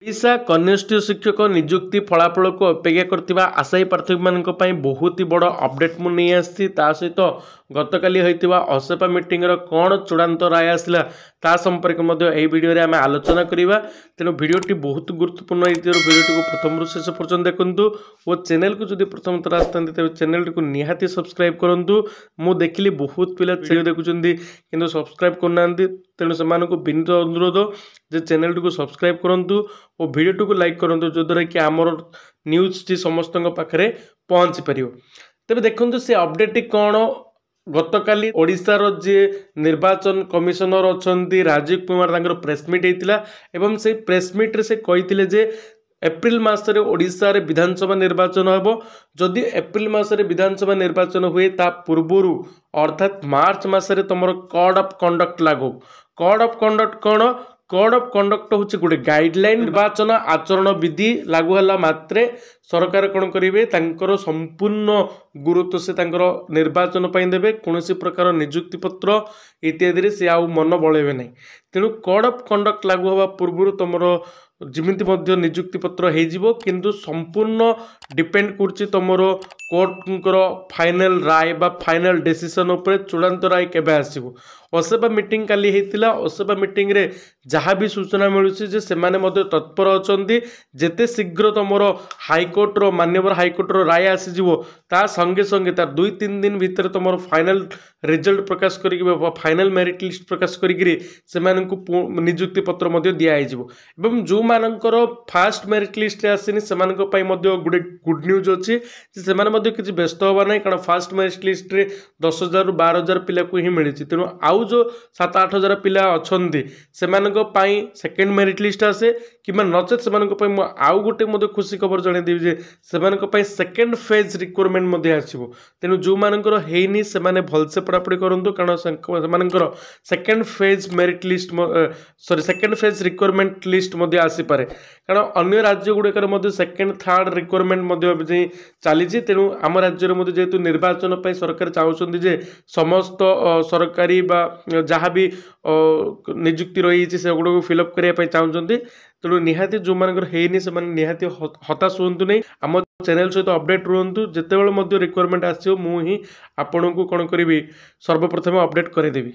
ओडिशा कनिष्ठ शिक्षक नियुक्ति फलाफल को अपेक्षा करथिबा आशायी प्रार्थी मानक पई बहुत ही बड़ अपडेट मु नहीं आसी ता सहित गतकाली होइतिबा असेपा मीटिंग रो कोन चूड़ांत राय आसला ता संपर्क मध्ये एही वीडियो रे आमे आलोचना करिबा। तेनु वीडियोटी बहुत गुरुत्वपूर्ण होइतिरो वीडियोटी को प्रथम रु शेष पर्यंत देखंतु ओ चैनल को जदि प्रथम थर आस्तंती तबे चैनल को निहाती सब्सक्राइब करंतु। मु देखिली बहुत पिला वीडियो देखुचंदी किंतु सब्सक्राइब करनांती तेणु सेमानकु विनीत अनुरोध जे चैनल को सब्सक्राइब करंतु और वीडियो को लाइक करंतु जो द्वारा कि आमर न्यूज टी समस्त पाखे पहुँची पार। तेज देखते से अपडेट कौन गतकाली ओडिशार जे निर्वाचन कमिशनर अच्छा राजीव कुमार प्रेसमिट होता एवं से प्रेसमिट्रे से कही जे एप्रिल मासरे ओडिशा रे विधानसभा निर्वाचन हेबो। जदि एप्रिल मासरे विधानसभा निर्वाचन हुए ता पूर्वरु अर्थात मार्च मासरे तुम कोड ऑफ कंडक्ट लागू। कोड ऑफ कंडक्ट कौन? कोड ऑफ कंडक्ट हूँ गोटे गाइडलाइन निर्वाचन आचरण विधि लागू है मात्रे सरकार कौन करेंगे संपूर्ण गुरुत्व से निर्वाचन देवे कौन प्रकार नियुक्ति पत्र इत्यादि से आउ मन बड़े ना। तेणु कोड ऑफ कंडक्ट लागू हवा पूर्व तुम जिमिति मध्य नियुक्ति पत्र हो किंतु संपूर्ण डिपेंड कर तुम कोर्टर फाइनल राय बा फाइनल डिसीजन उपर चूड़ांत राय केबे आसीबो। असेपा मीटिंग काली हेतिला। असेपा मीटिंग रे जहाँ भी सूचना मिलूँ जे सेमाने मध्य तत्पर अछंती जेते शीघ्र तुम हाईकोर्ट मान्यवर हाईकोर्ट राय आसीजिवो ता संगे संगे तार 2-3 दिन भितर तुम फाइनल रिजल्ट प्रकाश करिक फाइनल मेरिट लिस्ट प्रकाश करिक सेमानकु नियुक्ति पत्र मध्य दिया आइजिवो। एवं जो मानकर फास्ट मेरिट लिस्ट आसीनी सेमानक पई मध्य गुडे गुड न्यूज अछि जे सेमाने मध्य किछि व्यस्त होबा नै कारण फास्ट मेरिट लिस्ट रे 10,000 रु 12,000 पिला को ही मिली। तेणु आउ जो 7-8 हजार पिला अछंती सेमानक पई सेकेंड मेरिट लिस्ट आसे कि नचेत सेमानक पई आउ गोटे मध्य खुशी खबर जणे देबी जे सेमानक पई सेकेंड फेज रिक्वायरमेंट मध्य आसीबो। तेणु जो मानकर हेनी सेमाने भलसे पढ़ापढ़ी करंतु कारण सेमानकर second phase merit list sorry second phase requirement list मध्य आसी पारे कारण अन्य राज्य गुड़िकर मध्य सेकेंड थर्ड रिक्वायरमेंट मध्य चली। तेणु आम राज्य में जेहेतु निर्वाचन पर सरकार चाहते जे समस्त सरकारी बा जहाँ भी नियुक्ति रही से गुड़ा फिलअप करने चाहते। तेणु निहाती जो मानकर हेनी से निहाती हताश हूँ नहीं। आम चैनल सहित अपडेट रुहतु जिते बड़े रिक्वायरमेंट आसो मुझे आपन को कौन करी सर्वप्रथम अपडेट करदेवी।